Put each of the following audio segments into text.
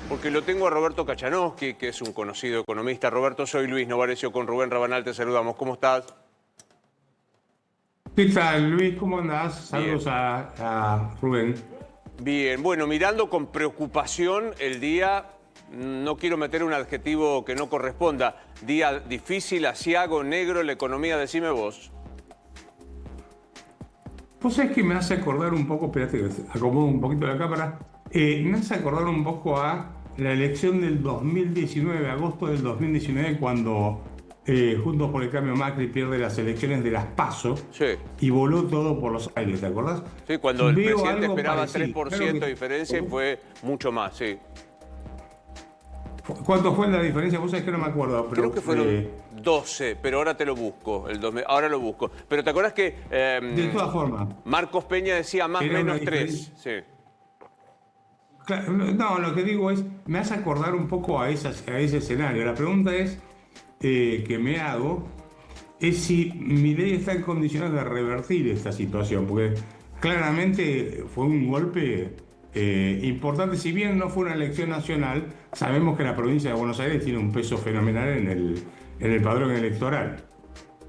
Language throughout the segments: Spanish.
Porque lo tengo a Roberto Kachanowski, que es un conocido economista. Roberto, soy Luis Novarecio con Rubén Rabanal, te saludamos. ¿Cómo estás? ¿Qué tal, Luis? ¿Cómo andás? Bien. Saludos a Rubén. Bien, bueno, mirando con preocupación el día, no quiero meter un adjetivo que no corresponda. Día difícil, aciago, negro, la economía, decime vos. Vos sabés que me hace acordar un poco, espérate que acomodo un poquito la cámara, me hace acordar un poco a la elección del 2019, agosto del 2019, cuando Juntos por el Cambio Macri pierde las elecciones de las PASO Sí, y voló todo por los aires, ¿te acordás? sí, cuando el Veo presidente algo esperaba parecido. 3% de diferencia y fue mucho más, sí. ¿Cuánto fue la diferencia? Vos sabés que no me acuerdo, pero Creo que fueron 12, pero ahora te lo busco. Ahora lo busco. Pero ¿te acuerdas que de todas formas, Marcos Peña decía más o era una menos 3? diferencia. Sí. Claro, no, lo que digo es, me hace acordar un poco a ese escenario. La pregunta es, que me hago, es si Milei está en condiciones de revertir esta situación, porque claramente fue un golpe importante. Si bien no fue una elección nacional, sabemos que la provincia de Buenos Aires tiene un peso fenomenal en el padrón electoral.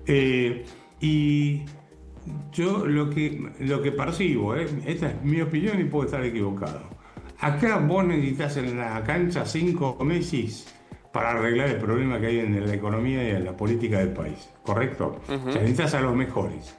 Y yo lo que percibo, esta es mi opinión y puedo estar equivocado. Acá vos necesitas en la cancha 5 Messi para arreglar el problema que hay en la economía y en la política del país, ¿correcto? O sea, necesitas a los mejores.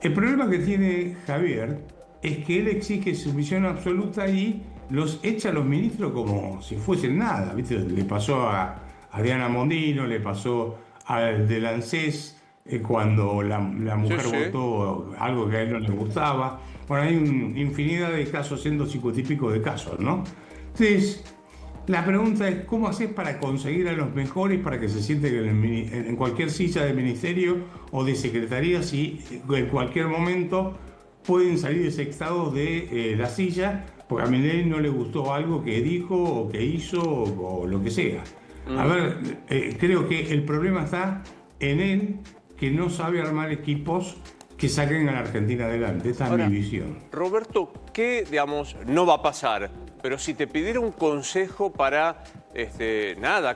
El problema que tiene Javier es que él exige sumisión absoluta y los echa a los ministros como si fuesen nada, ¿viste? Le pasó a Diana Mondino, le pasó al del ANSES cuando la mujer Sí, sí. votó algo que a él no le gustaba. Bueno, hay una infinidad de casos, 150 y pico de casos, ¿no? Entonces, la pregunta es, ¿cómo haces para conseguir a los mejores para que se sienten en cualquier silla de ministerio o de secretaría si en cualquier momento pueden salir desextados de la silla porque a Milei no le gustó algo que dijo o que hizo o lo que sea? A ver, creo que el problema está en él, que no sabe armar equipos que saquen a la Argentina adelante. Esa Ahora, es mi visión. Roberto, ¿qué, digamos, no va a pasar? Pero si te pidiera un consejo para,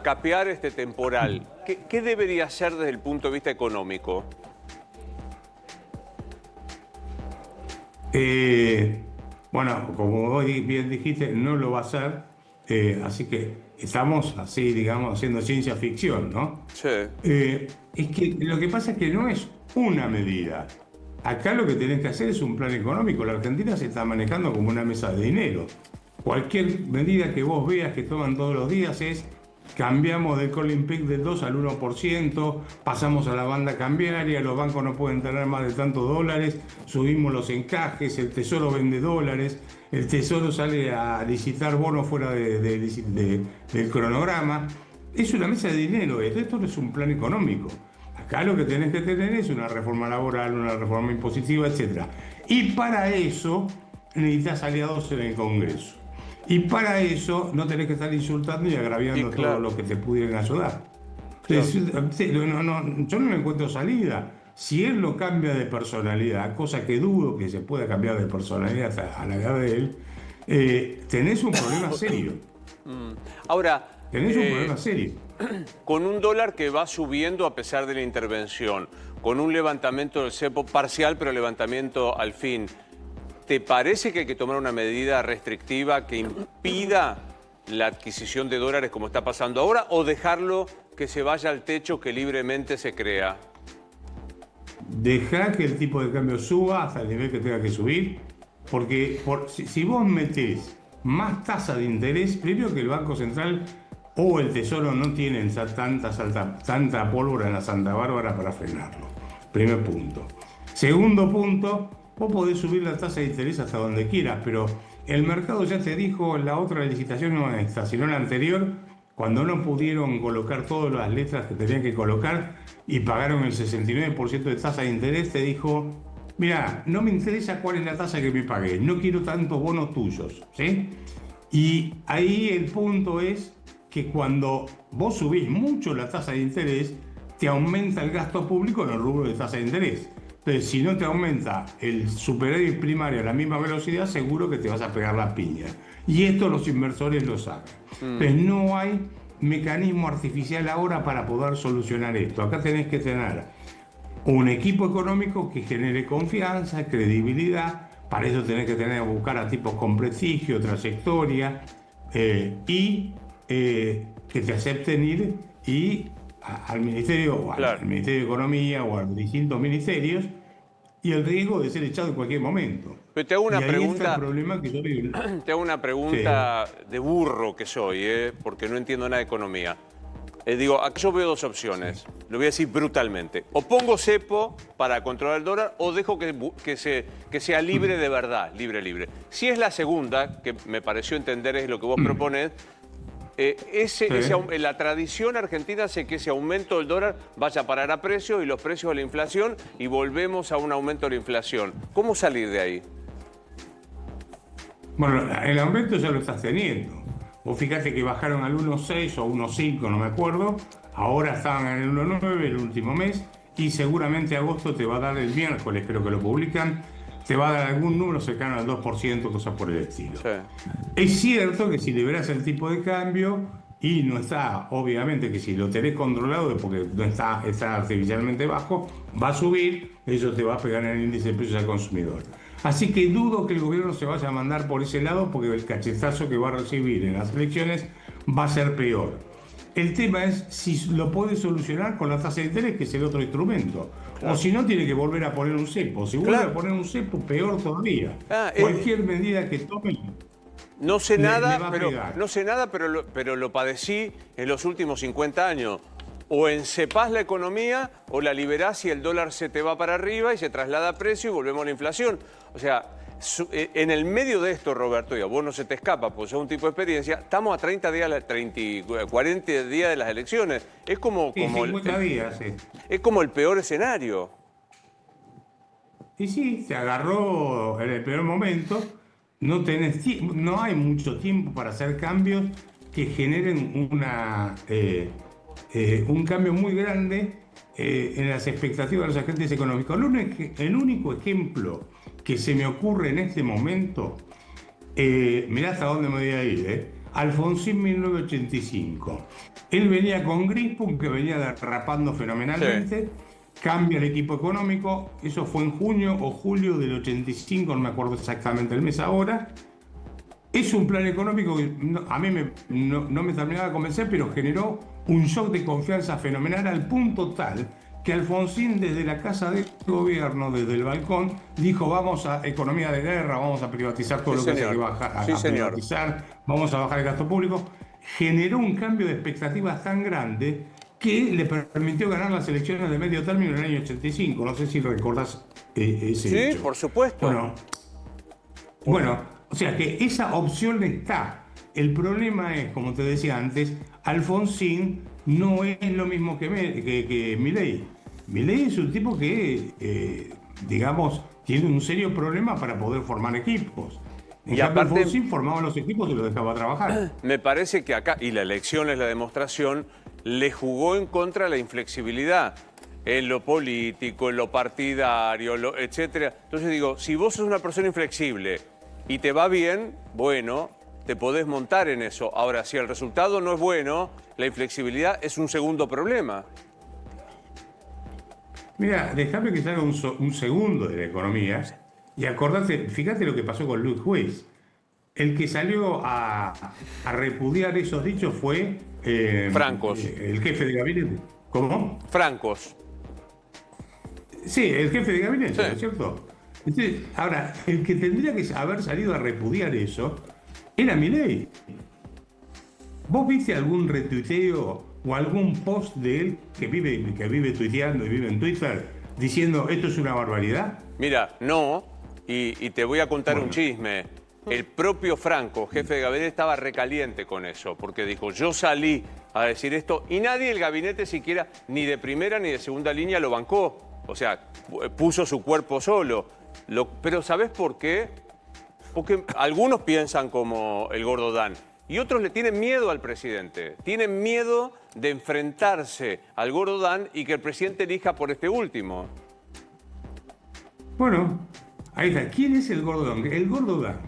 capear este temporal, ¿qué debería hacer desde el punto de vista económico? Bueno, como vos bien dijiste, no lo va a hacer, así que estamos así, digamos, haciendo ciencia ficción, ¿no? Sí. Es que lo que pasa es que no es una medida. Acá lo que tenés que hacer es un plan económico. La Argentina se está manejando como una mesa de dinero. Cualquier medida que vos veas que toman todos los días es: cambiamos del calling peak del 2 al 1%, pasamos a la banda cambiaria, los bancos no pueden tener más de tantos dólares, subimos los encajes, el Tesoro vende dólares, el Tesoro sale a licitar bonos fuera del cronograma. Es una mesa de dinero, esto no es un plan económico. Acá lo que tenés que tener es una reforma laboral, una reforma impositiva, etc. Y para eso necesitas aliados en el Congreso. Y para eso no tenés que estar insultando y agraviando Y a claro, todos los que te pudieran ayudar. claro. Yo no le encuentro salida. Si él lo cambia de personalidad, cosa que dudo que se pueda cambiar de personalidad a la edad de él, tenés un problema serio. Ahora, Tenés un problema serio. con un dólar que va subiendo a pesar de la intervención, con un levantamiento del cepo parcial, pero levantamiento al fin, ¿te parece que hay que tomar una medida restrictiva que impida la adquisición de dólares como está pasando ahora o dejarlo que se vaya al techo que libremente se crea? Dejá que el tipo de cambio suba hasta el nivel que tenga que subir, porque si vos metés más tasa de interés, primero que el Banco Central o el Tesoro no tienen tanta pólvora en la Santa Bárbara para frenarlo. Primer punto. Segundo punto, vos podés subir la tasa de interés hasta donde quieras, pero el mercado ya te dijo, la otra licitación no esta, sino la anterior, cuando no pudieron colocar todas las letras que tenían que colocar y pagaron el 69% de tasa de interés, te dijo: mirá, no me interesa cuál es la tasa que me pagué, no quiero tantos bonos tuyos, ¿sí? Y ahí el punto es que cuando vos subís mucho la tasa de interés, te aumenta el gasto público en el rubro de tasa de interés. Entonces, si no te aumenta el superávit primario a la misma velocidad, seguro que te vas a pegar la piña. Y esto los inversores lo saben. Entonces no hay mecanismo artificial ahora para poder solucionar esto. Acá tenés que tener un equipo económico que genere confianza, credibilidad. Para eso tenés que buscar a tipos con prestigio, trayectoria, y que te acepten ir y al Ministerio, o al Ministerio de Economía o a los distintos ministerios, y el riesgo de ser echado en cualquier momento. Pero te hago una y ahí pregunta. está el problema que yo digo. Te hago una pregunta de burro que soy, porque no entiendo nada de economía. Digo, aquí yo veo dos opciones. Lo voy a decir brutalmente. O pongo cepo para controlar el dólar o dejo que sea libre de verdad, libre. Si es la segunda, que me pareció entender es lo que vos propones, la tradición argentina hace que ese aumento del dólar vaya a parar a precios y los precios de la inflación y volvemos a un aumento de la inflación. ¿Cómo salir de ahí? Bueno, el aumento ya lo estás teniendo. Vos fíjate que bajaron al 1,6 o 1,5, no me acuerdo. Ahora estaban en el 1,9 el último mes y seguramente agosto te va a dar el miércoles, creo que lo publican, te va a dar algún número cercano al 2%, cosas por el estilo. Sí. Es cierto que si liberás el tipo de cambio y no está, obviamente que si lo tenés controlado, porque no está artificialmente bajo, va a subir, eso te va a pegar en el índice de precios al consumidor. Así que dudo que el gobierno se vaya a mandar por ese lado porque el cachetazo que va a recibir en las elecciones va a ser peor. El tema es si lo puede solucionar con la tasa de interés, que es el otro instrumento. Claro. O si no, tiene que volver a poner un cepo. Si vuelve a poner un cepo, peor todavía. Cualquier medida que tome... No sé nada, pero lo padecí en los últimos 50 años. O encepás la economía o la liberás y el dólar se te va para arriba y se traslada a precio y volvemos a la inflación. O sea, en el medio de esto, Roberto, y a vos no se te escapa, pues es un tipo de experiencia, estamos a 40 días de las elecciones. Es como, 50 días, sí. Es como el peor escenario. Y sí, te agarró en el peor momento. No hay mucho tiempo para hacer cambios que generen un cambio muy grande en las expectativas de los agentes económicos. El único ejemplo que se me ocurre en este momento, mirá hasta dónde me voy a ir, Alfonsín 1985. Él venía con Grispum, que venía derrapando fenomenalmente, cambia el equipo económico, eso fue en junio o julio del 85, no me acuerdo exactamente el mes ahora. Es un plan económico que a mí no me terminaba de convencer, pero generó un shock de confianza fenomenal al punto tal que Alfonsín desde la Casa de Gobierno, desde el balcón, dijo vamos a economía de guerra, vamos a privatizar todo lo que haya que privatizar, vamos a bajar el gasto público. Generó un cambio de expectativas tan grande que le permitió ganar las elecciones de medio término en el año 85. No sé si recordás ese hecho. Sí, por supuesto. Bueno, o sea que esa opción está. El problema es, como te decía antes, Alfonsín no es lo mismo que Milei. Milei es un tipo que, digamos, tiene un serio problema para poder formar equipos. En cambio, Alfonsín formaba los equipos y los dejaba trabajar. Me parece que acá, y la elección es la demostración, le jugó en contra la inflexibilidad en lo político, en lo partidario, etcétera. Entonces digo, si vos sos una persona inflexible y te va bien, bueno, te podés montar en eso. Ahora, si el resultado no es bueno, la inflexibilidad es un segundo problema. Mira, déjame que salga un segundo de la economía y acordate, fíjate lo que pasó con Luis Juez. El que salió a repudiar esos dichos fue... Francos. El jefe de gabinete. ¿Cómo? Francos. Sí, el jefe de gabinete, sí. ¿No es cierto? Entonces, ahora, el que tendría que haber salido a repudiar eso era Milei. ¿Vos viste algún retuiteo o algún post de él que vive tuiteando y vive en Twitter diciendo esto es una barbaridad? Mira, no, y te voy a contar un chisme. El propio Franco, jefe de gabinete, estaba recaliente con eso, porque dijo, yo salí a decir esto y nadie del gabinete siquiera, ni de primera ni de segunda línea, lo bancó. O sea, puso su cuerpo solo. Pero ¿sabés por qué? Porque algunos piensan como el Gordo Dan y otros le tienen miedo al presidente. Tienen miedo de enfrentarse al Gordo Dan y que el presidente elija por este último. Bueno, ahí está. ¿Quién es el Gordo Dan? El Gordo Dan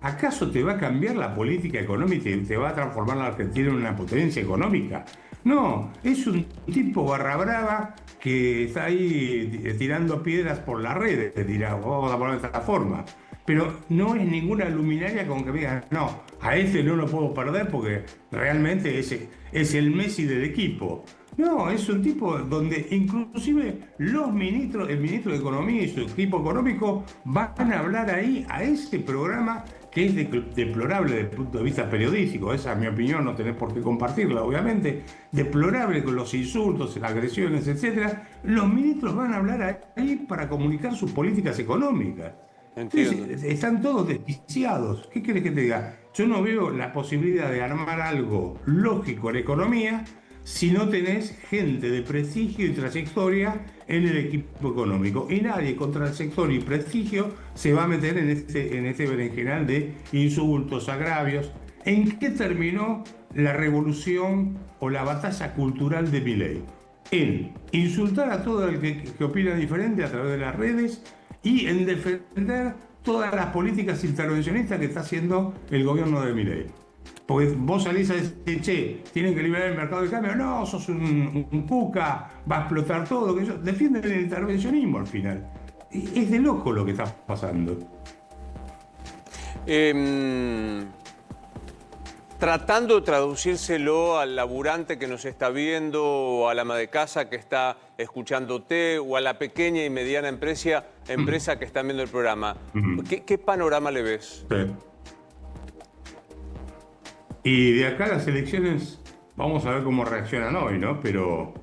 ¿Acaso te va a cambiar la política económica y te va a transformar la Argentina en una potencia económica? No, es un tipo barra brava que está ahí tirando piedras por las redes, vamos a ponerlo de esta forma. Pero no es ninguna luminaria con que me digan, no, a este no lo puedo perder porque realmente es el Messi del equipo. No, es un tipo donde inclusive los ministros, el ministro de Economía y su equipo económico van a hablar ahí a ese programa que es deplorable desde el punto de vista periodístico. Esa es mi opinión, no tenés por qué compartirla, obviamente. Deplorable con los insultos, las agresiones, etc. Los ministros van a hablar ahí para comunicar sus políticas económicas. Entonces, están todos desquiciados. ¿Qué querés que te diga? Yo no veo la posibilidad de armar algo lógico en economía si no tenés gente de prestigio y trayectoria en el equipo económico. Y nadie con trayectoria y prestigio se va a meter en este berenjenal de insultos, agravios. ¿En qué terminó la revolución o la batalla cultural de Milei? En insultar a todo el que opina diferente a través de las redes y en defender todas las políticas intervencionistas que está haciendo el gobierno de Milei. Porque vos salís a decir, che, tienen que liberar el mercado de cambio. No, sos un cuca, va a explotar todo. Que defienden el intervencionismo al final. Es de loco lo que está pasando. Tratando de traducírselo al laburante que nos está viendo, o al ama de casa que está escuchándote, o a la pequeña y mediana empresa que está viendo el programa, ¿qué panorama le ves? Sí. Y de acá a las elecciones vamos a ver cómo reaccionan hoy, ¿no? Pero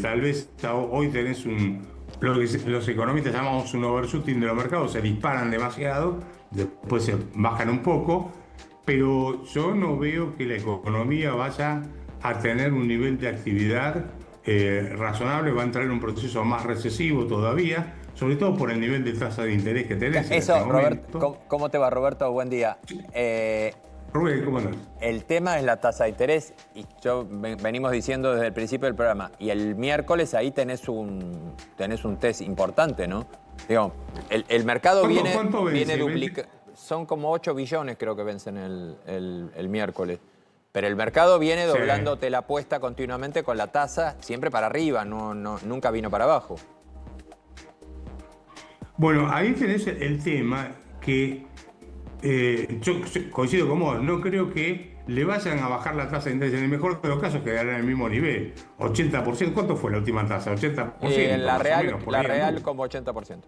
tal vez hoy tenés lo que los economistas llamamos un overshooting de los mercados, se disparan demasiado, después se bajan un poco, pero yo no veo que la economía vaya a tener un nivel de actividad razonable, va a entrar en un proceso más recesivo todavía, sobre todo por el nivel de tasa de interés que tenés. Eso, Roberto, ¿cómo te va, Roberto? Buen día. Rubén, ¿cómo andás? El tema es la tasa de interés, y venimos diciendo desde el principio del programa, y el miércoles ahí tenés un test importante, ¿no? Digo, el mercado viene duplicando. Son como 8 billones creo que vencen el miércoles. Pero el mercado viene doblándote la apuesta continuamente con la tasa siempre para arriba, nunca vino para abajo. Bueno, ahí tenés el tema que yo coincido con vos, no creo que le vayan a bajar la tasa de interés. En el mejor de los casos quedará en el mismo nivel. 80%, ¿cuánto fue la última tasa? 80%. La real como 80%.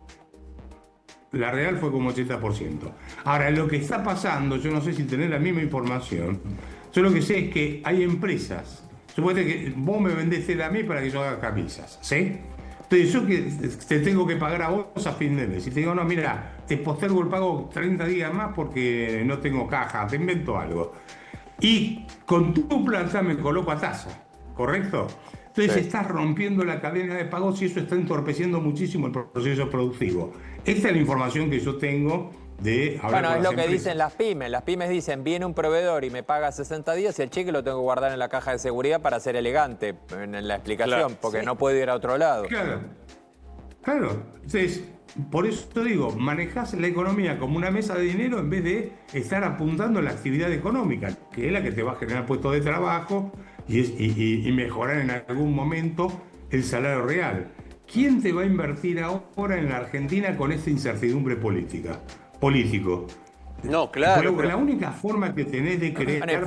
La real fue como 80%. Ahora, lo que está pasando, yo no sé si tenés la misma información, yo lo que sé es que hay empresas, suponete que vos me vendés tela a mí para que yo haga camisas, ¿sí? Entonces yo que te tengo que pagar a vos a fin de mes, y te digo, no, mira, te postergo el pago 30 días más porque no tengo caja, te invento algo. Y con tu plata me coloco a tasa, ¿correcto? Entonces estás rompiendo la cadena de pagos y eso está entorpeciendo muchísimo el proceso productivo. Esta es la información que yo tengo de hablar con las es lo que empresas. dicen las pymes. Las pymes dicen, viene un proveedor y me paga 60 días y el cheque lo tengo que guardar en la caja de seguridad para ser elegante en la explicación, porque no puedo ir a otro lado. Claro. Entonces, por eso te digo, manejás la economía como una mesa de dinero en vez de estar apuntando a la actividad económica, que es la que te va a generar puestos de trabajo y mejorar en algún momento el salario real. ¿Quién te va a invertir ahora en la Argentina con esta incertidumbre político? No, claro. Pero la única forma que tenés de crear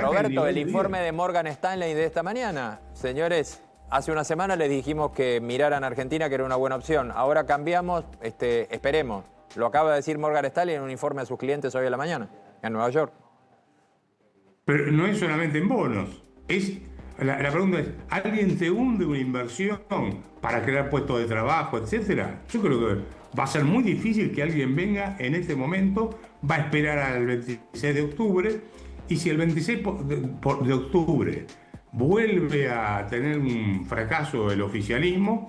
Roberto, el informe de Morgan Stanley de esta mañana. Señores, hace una semana les dijimos que miraran a Argentina, que era una buena opción. Ahora cambiamos, esperemos. Lo acaba de decir Morgan Stanley en un informe a sus clientes hoy a la mañana, en Nueva York. Pero no es solamente en bonos. La pregunta es, ¿alguien te hunde una inversión para crear puestos de trabajo, etcétera? Yo creo que va a ser muy difícil que alguien venga en este momento, va a esperar al 26 de octubre, y si el 26 de octubre vuelve a tener un fracaso el oficialismo,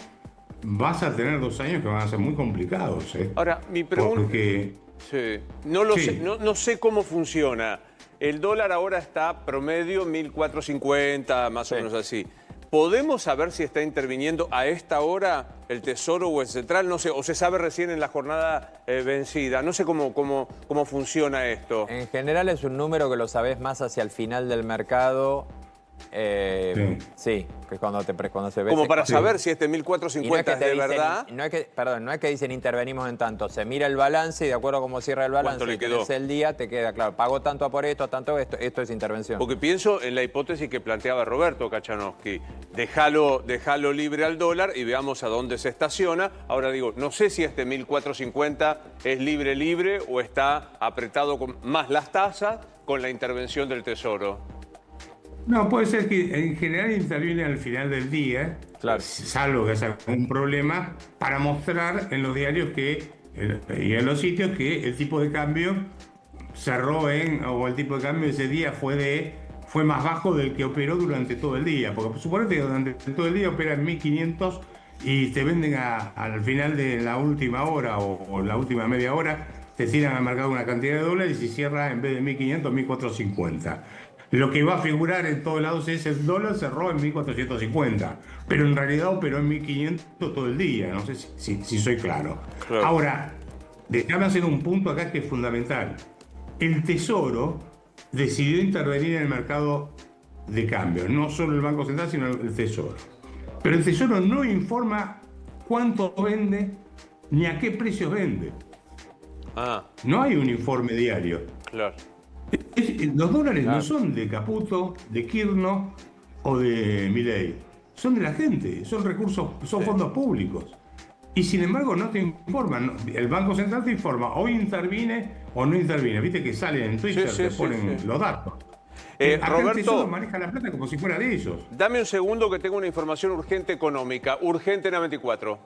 vas a tener 2 años que van a ser muy complicados. Ahora, mi pregunta... Porque... Sí. No sé cómo funciona. El dólar ahora está promedio 1.450, más o menos así. ¿podemos saber si está interviniendo a esta hora el Tesoro o el Central? No sé, o se sabe recién en la jornada vencida. No sé cómo funciona esto. En general es un número que lo sabés más hacia el final del mercado. Sí, que cuando se ve... Como para saber si este 1450 es de verdad. No es que dicen intervenimos en tanto. Se mira el balance y de acuerdo a cómo cierra el balance y tenés el día, te queda claro. Pagó tanto por esto, tanto esto. Esto es intervención. Porque pienso en la hipótesis que planteaba Roberto Kachanowski. Dejalo libre al dólar y veamos a dónde se estaciona. Ahora digo, no sé si este 1450 es libre o está apretado con más las tasas con la intervención del Tesoro. No, puede ser que en general interviene al final del día, claro, salvo que haya un problema, para mostrar en los diarios y en los sitios que el tipo de cambio cerró o el tipo de cambio ese día fue más bajo del que operó durante todo el día. Porque suponete que durante todo el día opera en 1500 y te venden al final de la última hora o la última media hora, te tiran al mercado una cantidad de dólares y cierra en vez de 1500, 1450. Lo que va a figurar en todos lados es el dólar cerró en 1450, pero en realidad operó en 1500 todo el día, no sé si soy claro. Ahora, déjame hacer un punto acá que es fundamental. El Tesoro decidió intervenir en el mercado de cambio, no solo el Banco Central, sino el Tesoro. Pero el Tesoro no informa cuánto vende ni a qué precios vende. No hay un informe diario. Claro. Los dólares no son de Caputo, de Kirchner o de Milei. Son de la gente, son recursos, son fondos públicos. Y sin embargo no te informan. El Banco Central te informa, hoy interviene o no interviene. Viste que salen en Twitter, te ponen los datos. Roberto, el Tesoro maneja la plata como si fuera de ellos. Dame un segundo que tengo una información urgente económica. Urgente en A24.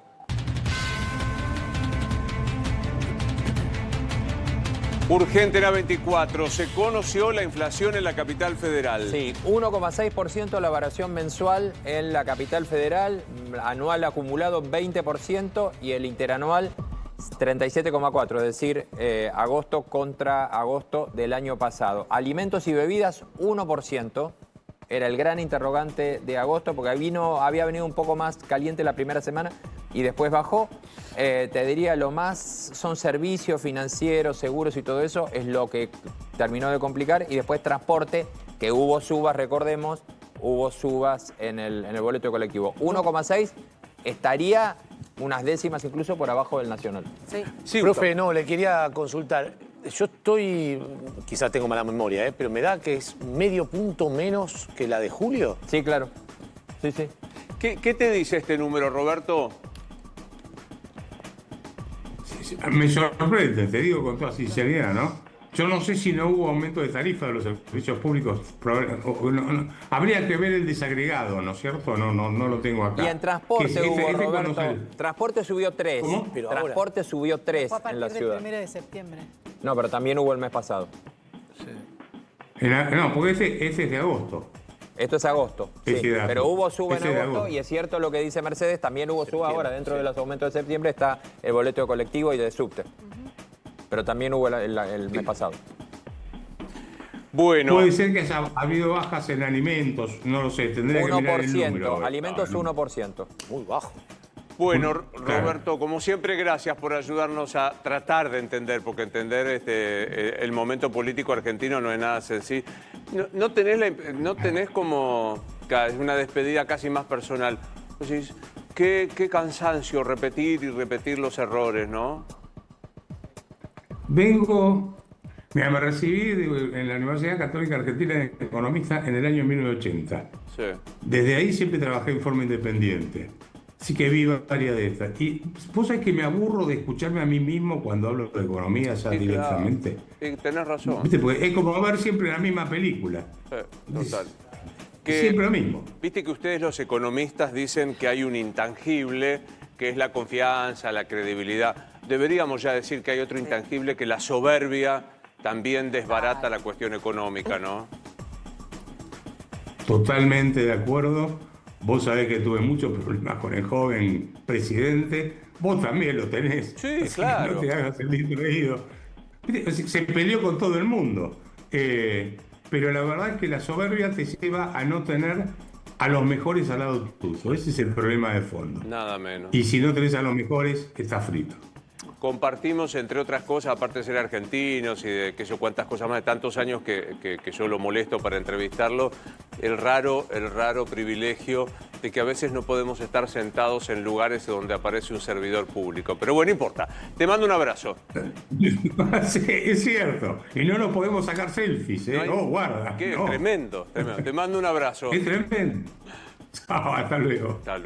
Urgente en A24, se conoció la inflación en la capital federal. Sí, 1,6% la variación mensual en la capital federal, anual acumulado 20% y el interanual 37,4%, es decir, agosto contra agosto del año pasado. Alimentos y bebidas 1%, era el gran interrogante de agosto porque había venido un poco más caliente la primera semana y después bajó. Te diría lo más son servicios financieros, seguros y todo eso, es lo que terminó de complicar. Y después transporte, que hubo subas, recordemos, hubo subas en el boleto colectivo. 1,6 estaría unas décimas incluso por abajo del nacional. Sí, profe, no, le quería consultar. Yo quizás tengo mala memoria, pero me da que es medio punto menos que la de julio. Sí, claro. Sí. ¿Qué te dice este número, Roberto? Me sorprende, te digo con toda sinceridad, ¿no? Yo no sé si no hubo aumento de tarifa de los servicios públicos. Habría que ver el desagregado, ¿no es cierto? No lo tengo acá. Y en transporte hubo, Roberto. Transporte subió 3. ¿Cómo? Pero transporte subió 3 en la ciudad. A partir del 1 de septiembre. No, pero también hubo el mes pasado. No, porque ese es de agosto. Esto es agosto, sí, pero hubo suba en agosto y es cierto lo que dice Mercedes, también hubo suba ahora, dentro de los aumentos de septiembre está el boleto de colectivo y de subte, pero también hubo el mes pasado. Bueno. Puede ser que haya habido bajas en alimentos, no lo sé, tendría que mirar el número. Alimentos 1%. Muy bajo. Bueno, Roberto, como siempre, gracias por ayudarnos a tratar de entender, porque entender el momento político argentino no es nada sencillo. No tenés como una despedida casi más personal. Decís, qué cansancio repetir y repetir los errores, ¿no? Me recibí en la Universidad Católica Argentina de economista en el año 1980. Sí. Desde ahí siempre trabajé en forma independiente. Así que vi varias de estas. Y vos sabés que me aburro de escucharme a mí mismo cuando hablo de economía ya directamente. Claro. Tenés razón. ¿Viste? Porque es como ver siempre la misma película. Total. Siempre lo mismo. Viste que ustedes los economistas dicen que hay un intangible, que es la confianza, la credibilidad. Deberíamos ya decir que hay otro intangible, que la soberbia también desbarata la cuestión económica, ¿no? Totalmente de acuerdo. Vos sabés que tuve muchos problemas con el joven presidente. Vos también lo tenés. Sí, así claro. Que no te hagas el distraído. Se peleó con todo el mundo. Pero la verdad es que la soberbia te lleva a no tener a los mejores al lado tuyo. Ese es el problema de fondo. Nada menos. Y si no tenés a los mejores, estás frito. Compartimos, entre otras cosas, aparte de ser argentinos y de que yo cuántas cosas más, de tantos años que yo lo molesto para entrevistarlo, el raro privilegio de que a veces no podemos estar sentados en lugares donde aparece un servidor público. Pero bueno, no importa. Te mando un abrazo. Sí, es cierto. Y no nos podemos sacar selfies, ¿eh? No hay- Oh, guarda. Qué no. tremendo, tremendo. Te mando un abrazo. Es tremendo. Chao, hasta luego. Hasta luego.